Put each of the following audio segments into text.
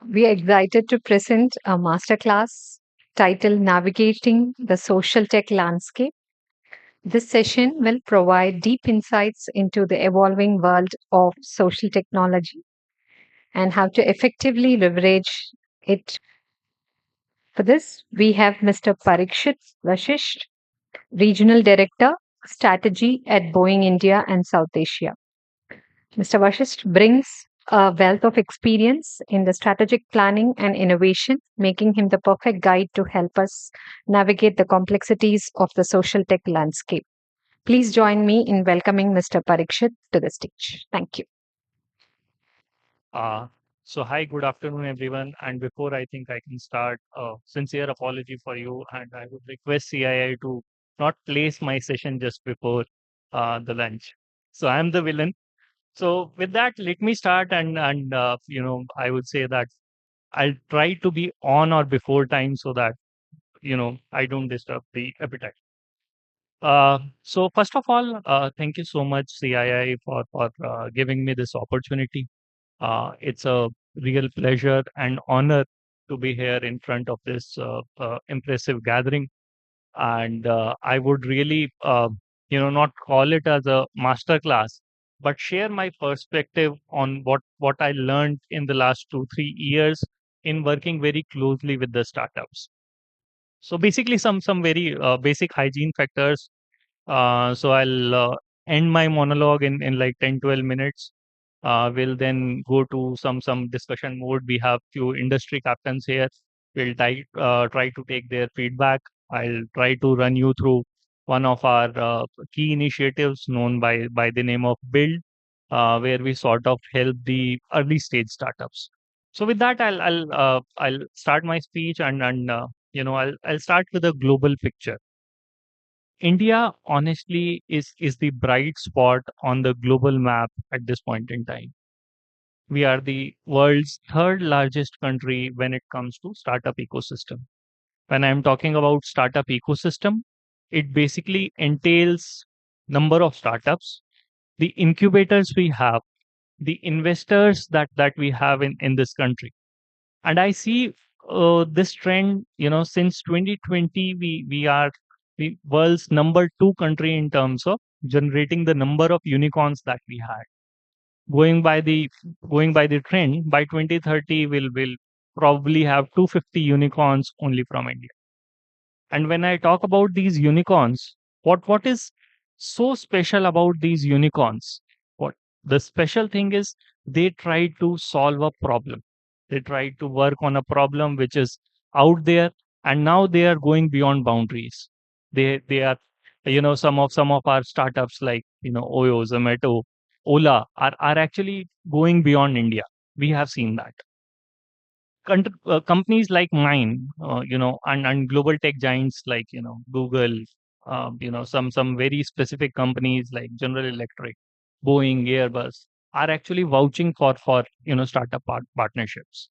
We are excited to present a masterclass titled Navigating the Social Tech Landscape. This session will provide deep insights into the evolving world of social technology and how to effectively leverage it. For this, we have Mr. Parikshit Vashisht, Regional Director, Strategy at Boeing India and South Asia. Mr. Vashisht brings a wealth of experience in the strategic planning and innovation, making him the perfect guide to help us navigate the complexities of the social tech landscape. Please join me in welcoming Mr. Parikshit to the stage. Thank you. Uh, Hi, good afternoon, everyone. And before I think I can start, sincere apology for you. And I would request CII to not place my session just before the lunch. So I'm the villain. So with that, let me start. I would say that I'll try to be on or before time so that, I don't disturb the appetite. So first of all, thank you so much, CII, for giving me this opportunity. It's a real pleasure and honor to be here in front of this impressive gathering. And I would really, not call it as a master class, but share my perspective on what I learned in the last 2 3 years in working very closely with the startups. So basically, some very basic hygiene factors. So I'll end my monologue in like 10 12 minutes. We'll then go to some discussion mode. We have few industry captains here. We'll try to take their feedback. I'll try to run you through one of our key initiatives known by the name of Build, where we sort of help the early stage startups. So with that, I'll start my speech and I'll start with a global picture. India, honestly, is the bright spot on the global map at this point in time. We are the world's third largest country when it comes to startup ecosystem. When I'm talking about startup ecosystem, it basically entails number of startups, the incubators we have, the investors that we have in this country. And I see this trend, since 2020, we are the world's number two country in terms of generating the number of unicorns that we had. Going by the going by the trend, by 2030, we'll probably have 250 unicorns only from India. And when I talk about these unicorns, what is so special about these unicorns? What the special thing is, they try to solve a problem. They try to work on a problem which is out there, and now they are going beyond boundaries. They are, some of our startups like Oyo, Zomato, Ola are actually going beyond India. We have seen that companies like mine, and global tech giants like Google, some very specific companies like General Electric, Boeing, Airbus are actually vouching for startup partnerships.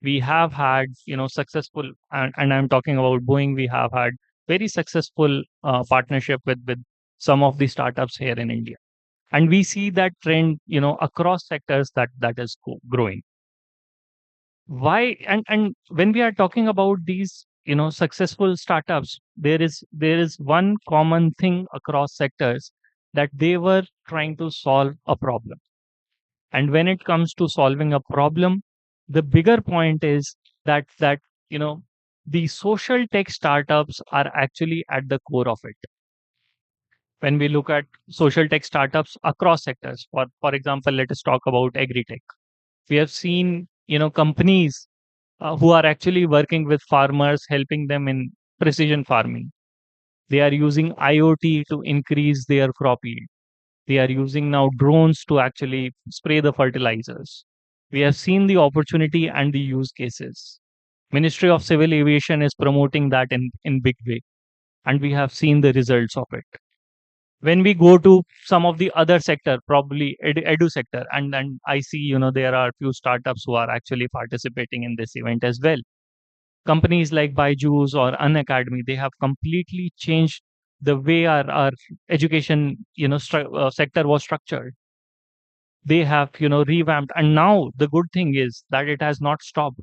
We have had successful, and I'm talking about Boeing. We have had very successful partnership with some of the startups here in India, and we see that trend across sectors that is growing. Why? And when we are talking about these successful startups, there is one common thing across sectors, that they were trying to solve a problem. And when it comes to solving a problem, the bigger point is that you know the social tech startups are actually at the core of it. When we look at social tech startups across sectors, for example, let us talk about agri-tech. We have seen companies who are actually working with farmers, helping them in precision farming. They are using IoT to increase their crop yield. They are using now drones to actually spray the fertilizers. We have seen the opportunity and the use cases. Ministry of Civil Aviation is promoting that in big way, and we have seen the results of it. When we go to some of the other sector, probably edu sector, and I see there are few startups who are actually participating in this event as well. Companies like Byju's or Unacademy, they have completely changed the way our education sector was structured. They have revamped, and now the good thing is that it has not stopped.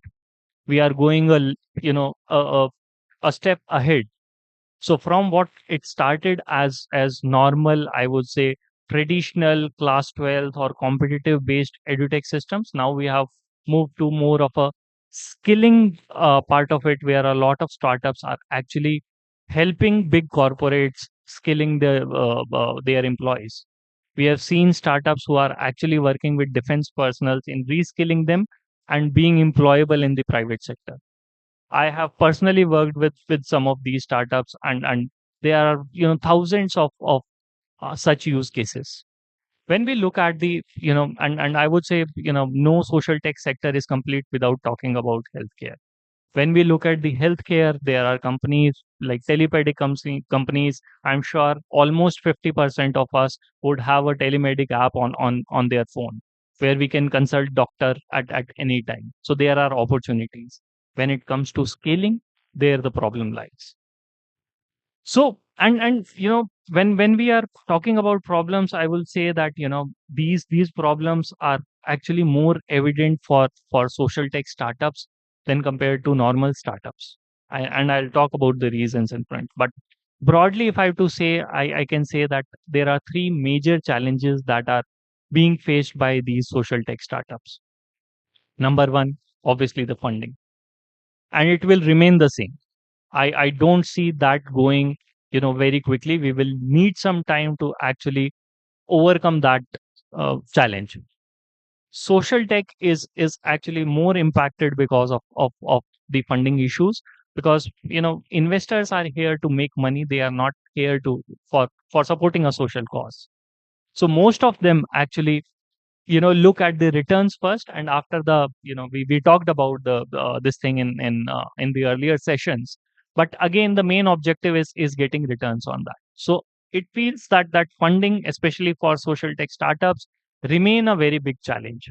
We are going a step ahead. So from what it started as normal, I would say traditional class 12th or competitive based edutech systems, now we have moved to more of a skilling part of it, where a lot of startups are actually helping big corporates skilling their employees. We have seen startups who are actually working with defense personnel in reskilling them and being employable in the private sector. I have personally worked with some of these startups, and there are thousands of such use cases. When we look at the and I would say no social tech sector is complete without talking about healthcare. When we look at the healthcare, there are companies like companies. I'm sure almost 50% of us would have a telemedic app on their phone, where we can consult doctor at any time. So there are opportunities. When it comes to scaling, there the problem lies. So and when we are talking about problems, I will say that these problems are actually more evident for social tech startups than compared to normal startups. And I'll talk about the reasons in front. But broadly, if I have to say, I can say that there are three major challenges that are being faced by these social tech startups. Number one, obviously the funding, and it will remain the same. I don't see that going, very quickly. We will need some time to actually overcome that challenge. Social tech is actually more impacted because of the funding issues, because investors are here to make money. They are not here to for supporting a social cause. So most of them actually look at the returns first, and after the we talked about the this thing in the earlier sessions. But again, the main objective is getting returns on that. So it feels that funding, especially for social tech startups, remain a very big challenge.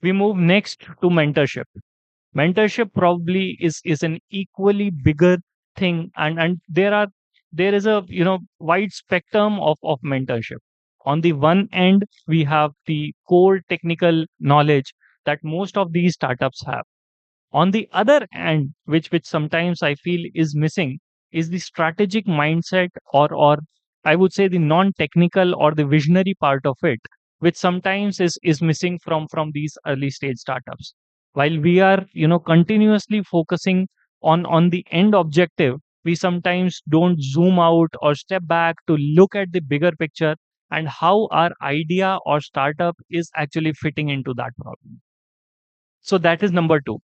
We move next to mentorship. Mentorship probably is an equally bigger thing, and there is a wide spectrum of mentorship. On the one end, we have the core technical knowledge that most of these startups have. On the other end, which sometimes I feel is missing, is the strategic mindset, or I would say the non-technical or the visionary part of it, which sometimes is missing from these early stage startups. While we are continuously focusing on the end objective, we sometimes don't zoom out or step back to look at the bigger picture and how our idea or startup is actually fitting into that problem. So that is number two.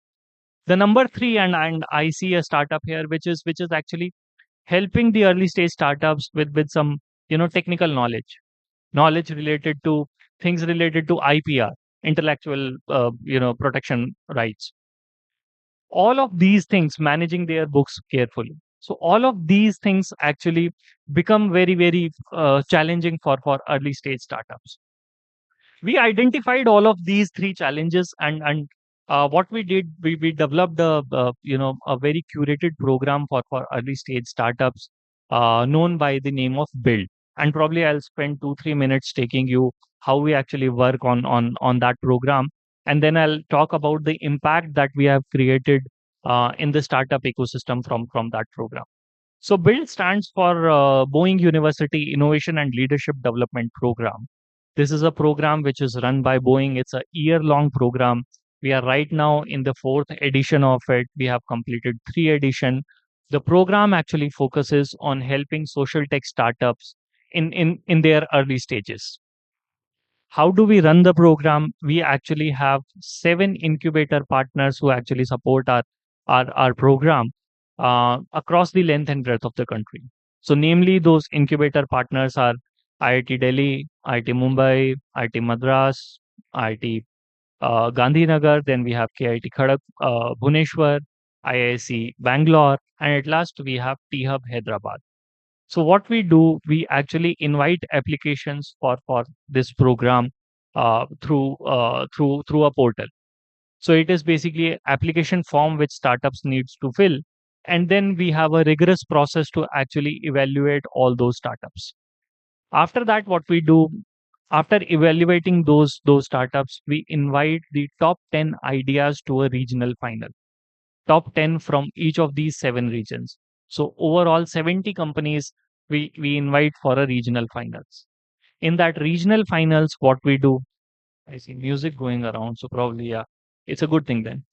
The number three, and I see a startup here which is actually helping the early stage startups with some technical knowledge related to things related to IPR, intellectual protection rights. All of these things, managing their books carefully. So all of these things actually become very challenging for early stage startups. We identified all of these three challenges, and what we did, we developed a very curated program for early stage startups, known by the name of build. And probably I'll spend 2-3 minutes taking you how we actually work on that program, and then I'll talk about the impact that we have created in the startup ecosystem from that program. So BUILD stands for Boeing University Innovation and Leadership Development Program. This is a program which is run by Boeing. It's a year-long program. We are right now in the fourth edition of it. We have completed three edition. The program actually focuses on helping social tech startups in their early stages. How do we run the program? We actually have 7 incubator partners who actually support our program across the length and breadth of the country. So, namely, those incubator partners are IIT Delhi, IIT Mumbai, IIT Madras, IIT Gandhinagar. Then we have KIT Bhuneshwar, IIC Bangalore, and at last we have T Hub Hyderabad. So what we do, we actually invite applications for this program through a portal. So it is basically application form which startups needs to fill, and then we have a rigorous process to actually evaluate all those startups. After that, what we do, after evaluating those startups, we invite the top 10 ideas to a regional final. top 10 from each of these seven regions. So overall 70 companies we invite for a regional finals. In that regional finals, what we do, I see music going around, so probably yeah, it's a good thing then.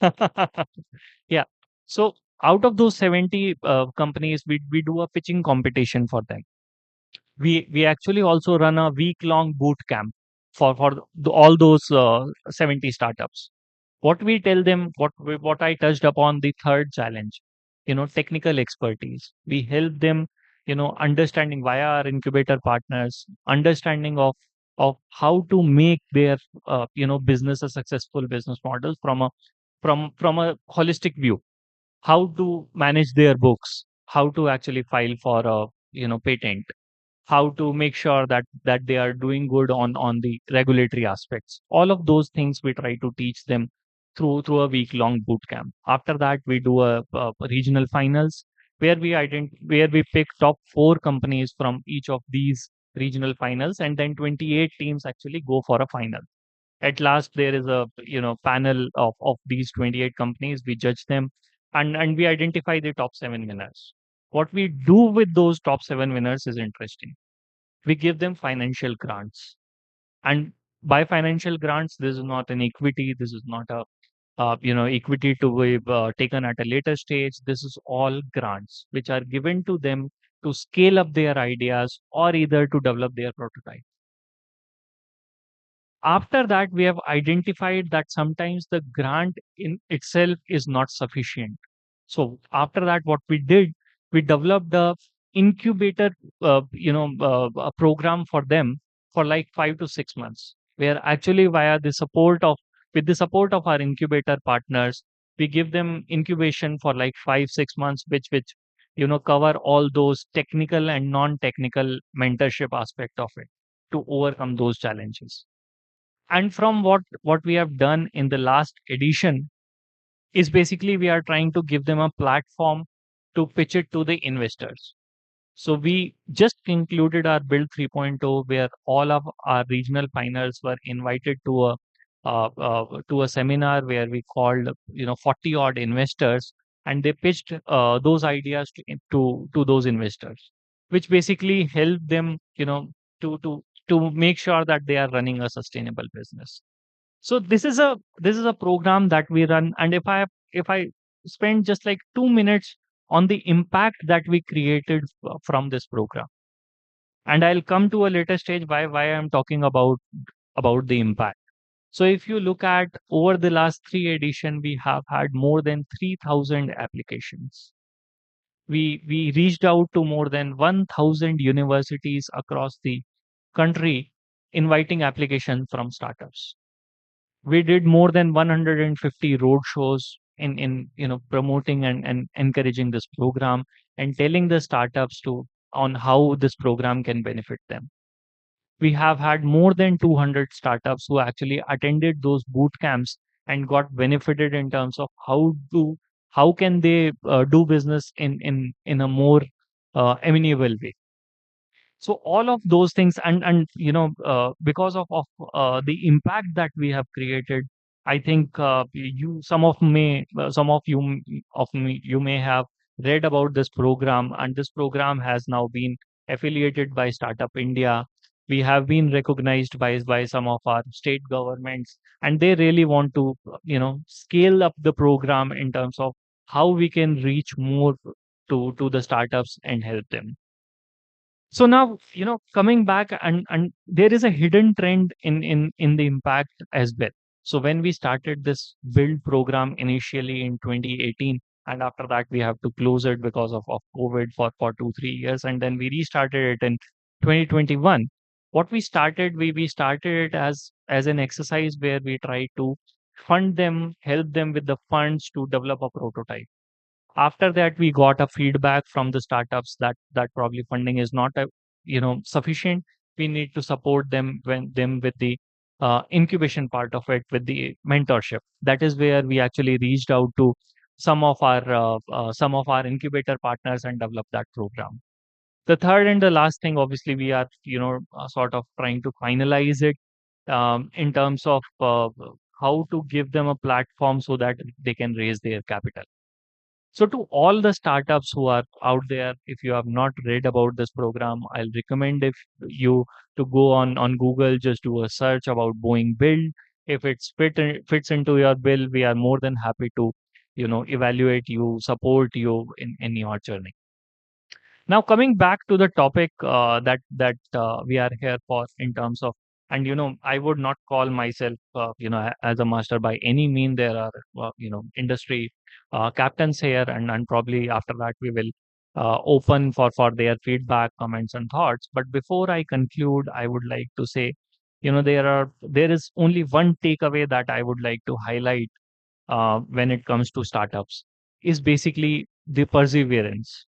Yeah. So out of those 70 companies, we do a pitching competition for them. We actually also run a week long boot camp for all those 70 startups. What we tell them, what I touched upon, the third challenge, technical expertise. We help them, understanding via our incubator partners, understanding of how to make their business a successful business model from a holistic view, how to manage their books, how to actually file for a patent, how to make sure that they are doing good on the regulatory aspects. All of those things we try to teach them through a week long boot camp. After that, we do a regional finals where we pick top four companies from each of these regional finals, and then 28 teams actually go for a final. At last, there is a panel of these 28 companies. We judge them, and we identify the top seven winners. What we do with those top seven winners is interesting. We give them financial grants, and by financial grants, this is not an equity, this is not a equity to be taken at a later stage. This is all grants which are given to them to scale up their ideas or either to develop their prototype. After that, we have identified that sometimes the grant in itself is not sufficient. So after that, what we did, we developed a incubator, a program for them for like 5 to 6 months, where actually with the support of our incubator partners, we give them incubation for like 5 6 months, which cover all those technical and non-technical mentorship aspect of it to overcome those challenges. And from what we have done in the last edition is basically we are trying to give them a platform to pitch it to the investors. So we just concluded our build 3.0 where all of our regional pioneers were invited to a seminar where we called 40 odd investors, and they pitched those ideas to those investors, which basically helped them to make sure that they are running a sustainable business. So this is a program that we run, and if I spend just like 2 minutes on the impact that we created from this program, and I'll come to a later stage why I'm talking about the impact. So if you look at over the last three edition, we have had more than 3,000 applications. We reached out to more than 1,000 universities across the country, inviting applications from startups. We did more than 150 road shows in promoting and encouraging this program and telling the startups to on how this program can benefit them. We have had more than 200 startups who actually attended those boot camps and got benefited in terms of how can they do business in a more amenable way. So all of those things, and because of the impact that we have created, I think you some of you of me you may have read about this program, and this program has now been affiliated by Startup India. We have been recognized by some of our state governments, and they really want to scale up the program in terms of how we can reach more to the startups and help them. So now, coming back, and there is a hidden trend in the impact as well. So when we started this build program initially in 2018, and after that we have to close it because of COVID for 2 3 years, and then we restarted it in 2021. What we started, we started it as an exercise where we try to fund them, help them with the funds to develop a prototype. After that, we got a feedback from the startups that probably funding is not sufficient. We need to support them with the incubation part of it, with the mentorship. That is where we actually reached out to some of our incubator partners and developed that program. The third and the last thing, obviously, we are sort of trying to finalize it in terms of how to give them a platform so that they can raise their capital. So, to all the startups who are out there, if you have not read about this program, I'll recommend if you to go on Google, just do a search about Boeing Build. If fits into your bill, we are more than happy to, evaluate you, support you in your journey. Now, coming back to the topic that we are here for in terms of, and I would not call myself, as a master by any mean. There are, industry captains here, and probably after that we will open for their feedback, comments, and thoughts. But before I conclude, I would like to say, there is only one takeaway that I would like to highlight when it comes to startups, is basically the perseverance.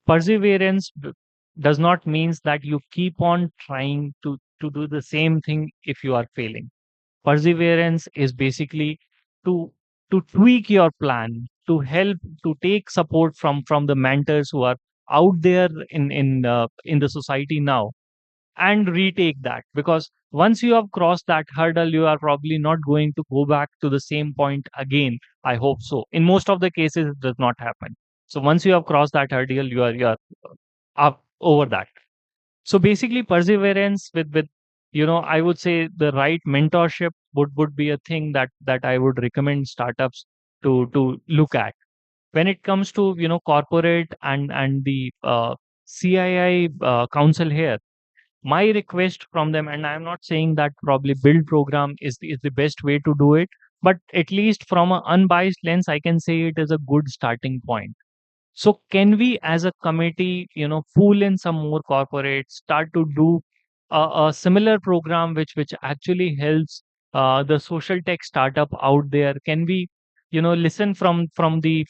Perseverance does not means that you keep on trying to do the same thing if you are failing. Perseverance is basically to to tweak your plan, to help, to take support from the mentors who are out there in the society now, and retake that, because once you have crossed that hurdle, you are probably not going to go back to the same point again. I hope so. In most of the cases it does not happen. So once you have crossed that hurdle, you are up over that. So basically, perseverance with I would say the right mentorship would be a thing that I would recommend startups to look at. When it comes to corporate and the CII council here, my request from them, and I'm not saying that probably build program is the best way to do it, but at least from an unbiased lens, I can say it is a good starting point. So can we as a committee, pull in some more corporates, start to do a similar program which actually helps the social tech startup out there? Can we, listen from the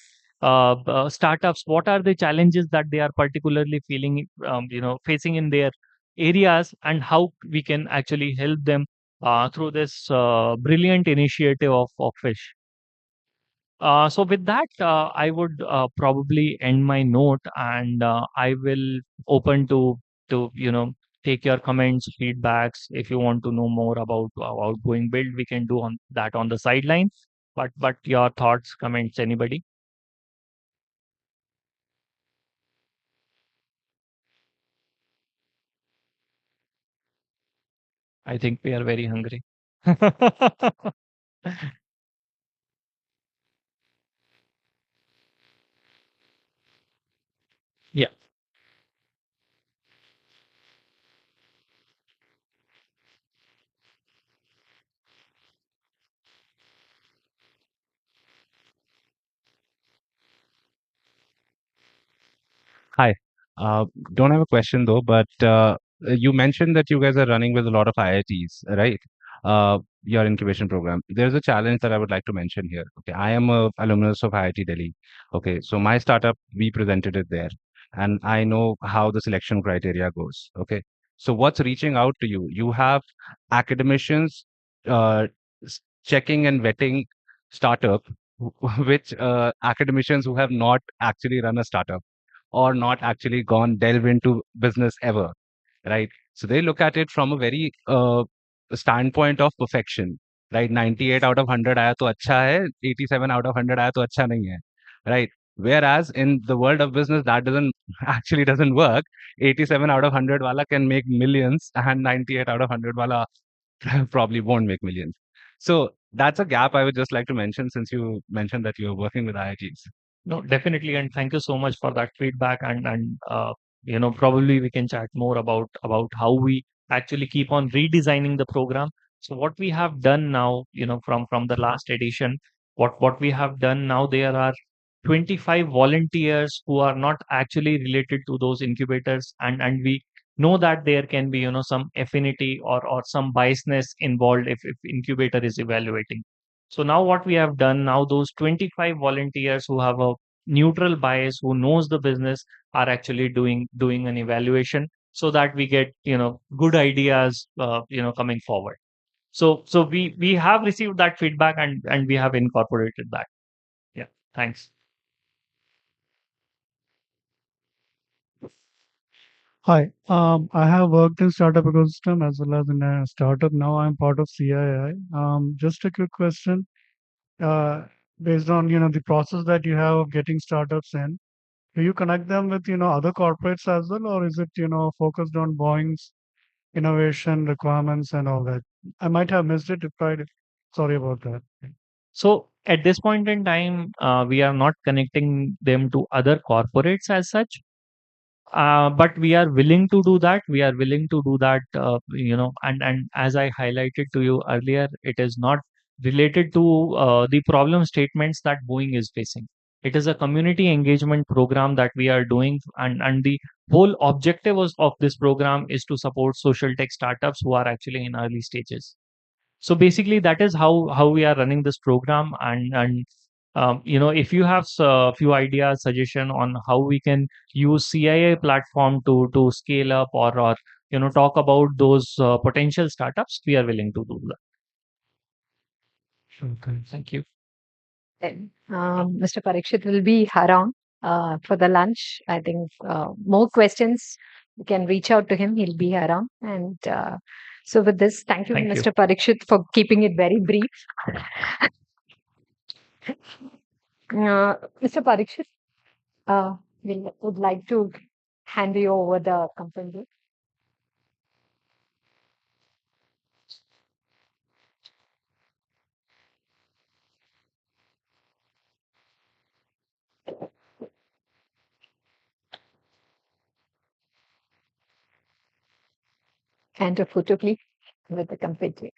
startups? What are the challenges that they are particularly feeling, facing in their areas, and how we can actually help them through this brilliant initiative of Fish. So with that, I would probably end my note, and I will open to take your comments, feedbacks. If you want to know more about going build, we can do on that on the sideline. But your thoughts, comments, anybody? I think we are very hungry. Yeah. Hi. Uh, don't have a question though, but you mentioned that you guys are running with a lot of IITs, right? Your incubation program. There's a challenge that I would like to mention here. Okay, I am a alumnus of IIT Delhi. Okay, so my startup, we presented it there, and I know how the selection criteria goes. Okay, so what's reaching out to you? You have academicians checking and vetting startup, which academicians who have not actually run a startup or not actually gone delve into business ever, right? So they look at it from a very standpoint of perfection, right? 98 out of 100 आया तो अच्छा है, 87 out of 100 आया तो अच्छा नहीं है, right? Whereas in the world of business, that doesn't actually doesn't work. 87 out of 100 wala can make millions, and 98 out of 100 wala probably won't make millions. So that's a gap I would just like to mention since you mentioned that you're working with IITs. No, definitely, and thank you so much for that feedback. And probably we can chat more about how we actually keep on redesigning the program. So what we have done now, from the last edition, what we have done now, there are 25 volunteers who are not actually related to those incubators, and we know that there can be some affinity or some biasness involved if incubator is evaluating. So now what we have done now, those 25 volunteers who have a neutral bias, who knows the business, are actually doing an evaluation, so that we get good ideas coming forward. So we have received that feedback, and we have incorporated that. Yeah. Thanks. Hi, I have worked in startup ecosystem as well as in a startup. Now I'm part of CII. Just a quick question. based on the process that you have of getting startups in. Do you connect them with other corporates as well, or is it focused on Boeing's innovation requirements and all that? I might have missed it. If I did. Sorry about that. So at this point in time, we are not connecting them to other corporates as such. But we are willing to do that. We are willing to do that, and as I highlighted to you earlier, it is not related to the problem statements that Boeing is facing. It is a community engagement program that we are doing, and the whole objective of this program is to support social tech startups who are actually in early stages. So basically that is how we are running this program, and if you have a few ideas suggestion on how we can use CIA platform to scale up, or talk about those potential startups, we are willing to do that. Sure, thanks. Thank you. Then, Mr. Parikshit will be around for the lunch. I think more questions, you can reach out to him. He'll be around. And so, with this, thank you, Thank you. Mr. Parikshit, for keeping it very brief. Mr. Parikshit, we would like to hand you over the company and a photo, please, with the company.